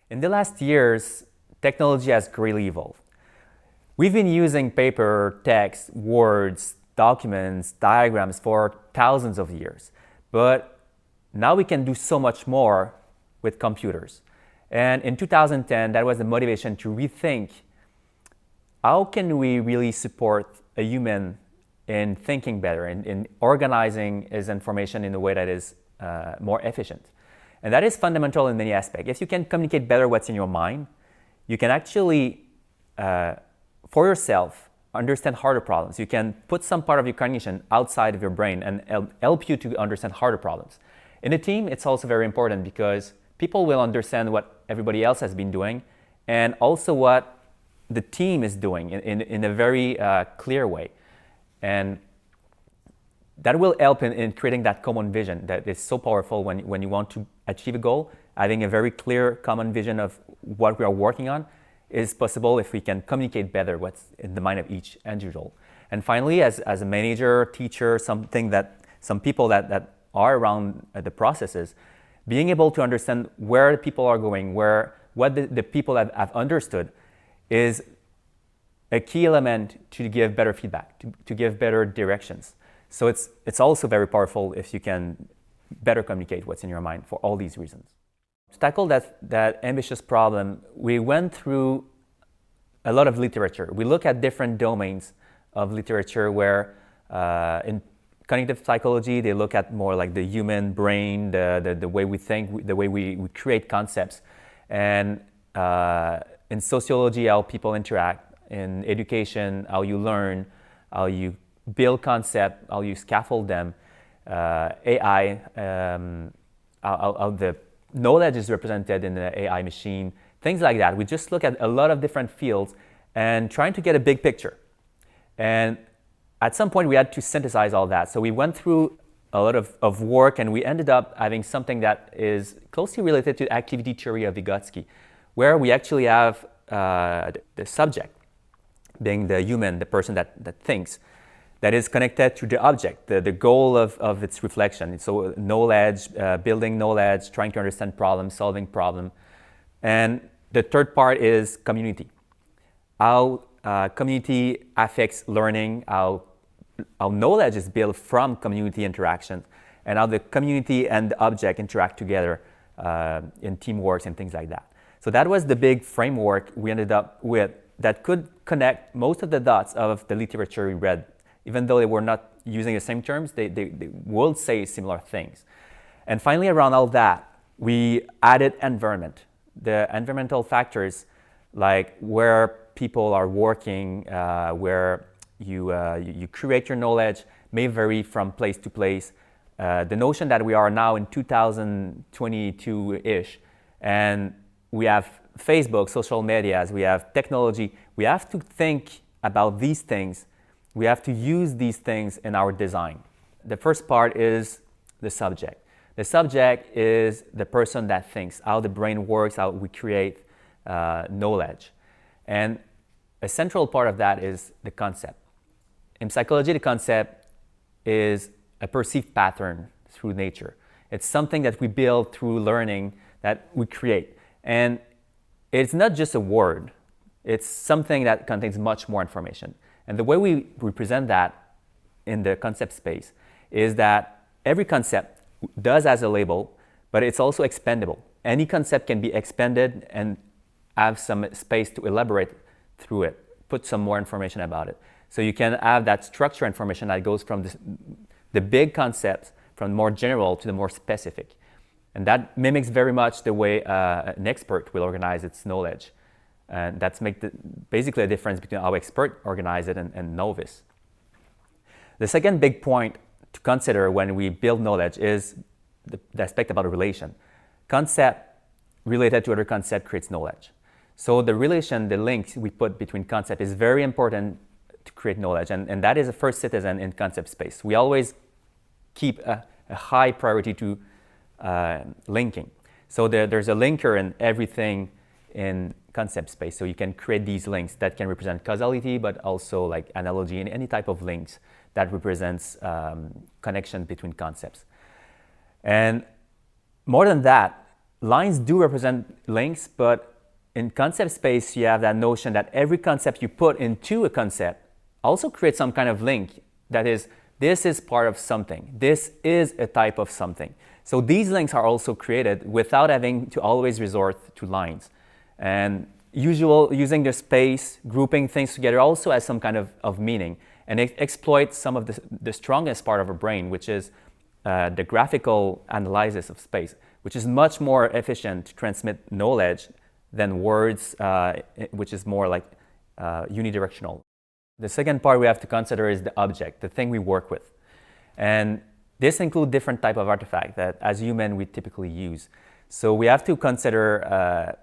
In the last years, technology has greatly evolved. We've been using paper, text, words, documents, diagrams for thousands of years. But now we can do so much more with computers. And in 2010, that was the motivation to rethink how can we really support a human in thinking better, in organizing his information in a way that is more efficient. And that is fundamental in many aspects. If you can communicate better what's in your mind, you can actually, for yourself, understand harder problems. You can put some part of your cognition outside of your brain and help you to understand harder problems. In a team, it's also very important because people will understand what everybody else has been doing and also what the team is doing in a very clear way. And that will help in creating that common vision that is so powerful when you want to achieve a goal. Having a very clear common vision of what we are working on is possible if we can communicate better what's in the mind of each individual. And finally, as a manager, teacher, some people that are around the processes, being able to understand where people are going, what the people have understood is a key element to give better feedback, to give better directions. So it's also very powerful if you can better communicate what's in your mind for all these reasons. To tackle that ambitious problem, we went through a lot of literature. We look at different domains of literature where in cognitive psychology, they look at more like the human brain, the way we think, the way we create concepts. And in sociology, how people interact. In education, how you learn, how you build concepts, how you scaffold them. AI, how the knowledge is represented in the AI machine, things like that. We just look at a lot of different fields and trying to get a big picture. And at some point, we had to synthesize all that. So we went through a lot of work, and we ended up having something that is closely related to activity theory of Vygotsky, where we actually have the subject being the human, the person that thinks, that is connected to the object, the goal of its reflection. So knowledge, building knowledge, trying to understand problems, solving problem. And the third part is community. How community affects learning, how knowledge is built from community interaction, and how the community and the object interact together in teamwork and things like that. So that was the big framework we ended up with that could connect most of the dots of the literature we read. Even though they were not using the same terms, they will say similar things. And finally, around all that, we added environment. The environmental factors, like where people are working, where you create your knowledge, may vary from place to place. The notion that we are now in 2022-ish, and we have Facebook, social medias, we have technology. We have to think about these things. We have to use these things in our design. The first part is the subject. The subject is the person that thinks, how the brain works, how we create knowledge. And a central part of that is the concept. In psychology, the concept is a perceived pattern through nature. It's something that we build through learning, that we create. And it's not just a word. It's something that contains much more information. And the way we represent that in the concept space is that every concept does has a label, but it's also expandable. Any concept can be expanded and have some space to elaborate through it, put some more information about it. So you can have that structure information that goes from the big concepts, from more general to the more specific. And that mimics very much the way an expert will organize its knowledge. And that's basically a difference between how expert organize it and novice. The second big point to consider when we build knowledge is the aspect about a relation. Concept related to other concept creates knowledge. So the relation, the link we put between concept is very important to create knowledge. And that is the first citizen in concept space. We always keep a high priority to linking. So there's a linker in everything in concept space. So you can create these links that can represent causality, but also like analogy and any type of links that represents connection between concepts. And more than that, lines do represent links, but in concept space, you have that notion that every concept you put into a concept also creates some kind of link. That is, this is part of something. This is a type of something. So these links are also created without having to always resort to lines. And using the space, grouping things together also has some kind of meaning. And it exploits some of the strongest part of our brain, which is the graphical analysis of space, which is much more efficient to transmit knowledge than words, which is more like unidirectional. The second part we have to consider is the object, the thing we work with. And this includes different type of artifact that as human we typically use. So we have to consider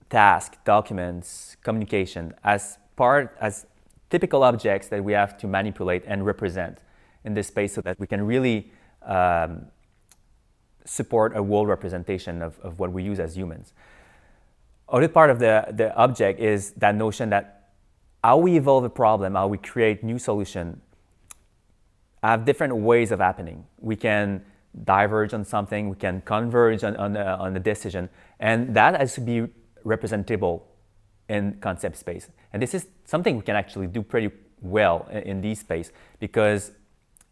tasks, documents, communication as typical objects that we have to manipulate and represent in this space so that we can really support a world representation of what we use as humans. Other part of the object is that notion that how we evolve a problem, how we create new solution, have different ways of happening. We can diverge on something, we can converge on a decision, and that has to be representable in concept space. And this is something we can actually do pretty well in this space, because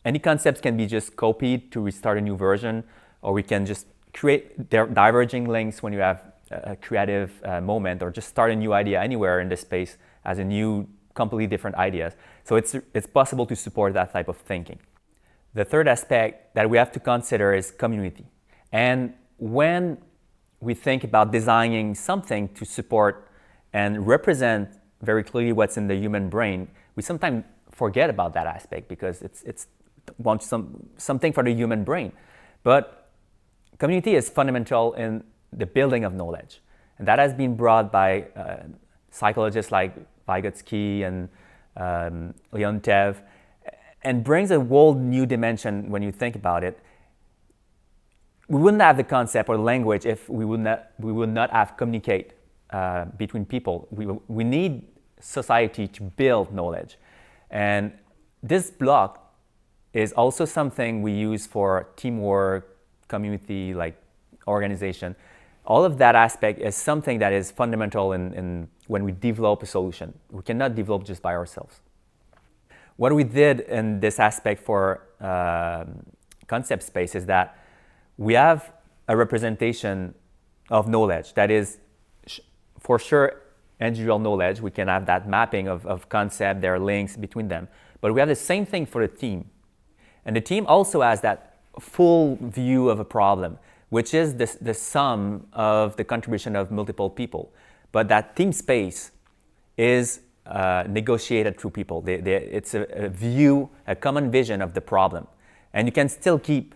any concepts can be just copied to restart a new version, or we can just create diverging links when you have a creative moment, or just start a new idea anywhere in this space as a new, completely different ideas. So it's possible to support that type of thinking. The third aspect that we have to consider is community. And when we think about designing something to support and represent very clearly what's in the human brain, we sometimes forget about that aspect because it's wants something for the human brain. But community is fundamental in the building of knowledge. And that has been brought by psychologists like Vygotsky and Leontev, and brings a whole new dimension when you think about it. We wouldn't have the concept or language if we would not have communicate between people. We need society to build knowledge. And this block is also something we use for teamwork, community, like organization. All of that aspect is something that is fundamental in when we develop a solution. We cannot develop just by ourselves. What we did in this aspect for concept space is that we have a representation of knowledge that is for sure individual knowledge. We can have that mapping of concept, there are links between them. But we have the same thing for the team. And the team also has that full view of a problem, which is the sum of the contribution of multiple people. But that team space is negotiated through people. It's a view, a common vision of the problem. And you can still keep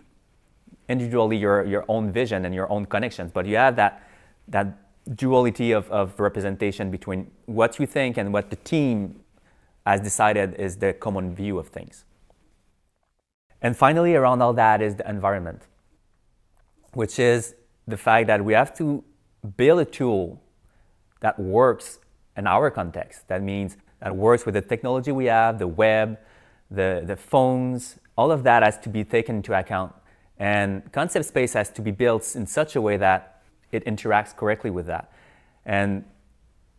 individually your own vision and your own connections, but you have that duality of representation between what you think and what the team has decided is the common view of things. And finally, around all that is the environment, which is the fact that we have to build a tool that works in our context. That means that works with the technology we have, the web, the phones, all of that has to be taken into account. And concept space has to be built in such a way that it interacts correctly with that. And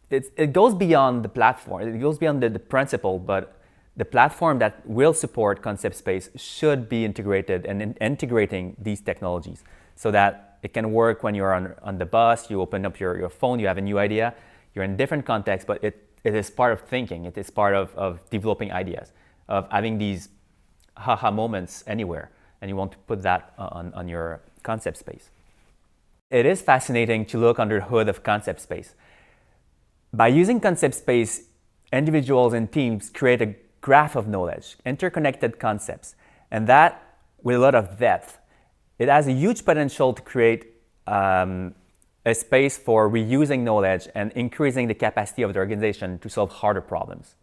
it goes beyond the platform, it goes beyond the principle, but the platform that will support concept space should be integrated and integrating these technologies so that it can work when you're on the bus, you open up your phone, you have a new idea, you're in different contexts, but it is part of thinking, it is part of developing ideas, of having these haha moments anywhere, and you want to put that on your concept space. It is fascinating to look under the hood of concept space. By using concept space, individuals and teams create a graph of knowledge, interconnected concepts, and that with a lot of depth. It has a huge potential to create a space for reusing knowledge and increasing the capacity of the organization to solve harder problems.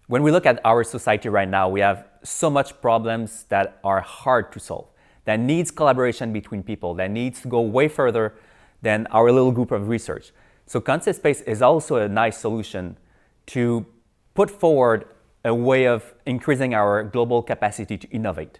When we look at our society right now, we have so much problems that are hard to solve, that needs collaboration between people, that needs to go way further than our little group of research. So concept space is also a nice solution to put forward a way of increasing our global capacity to innovate.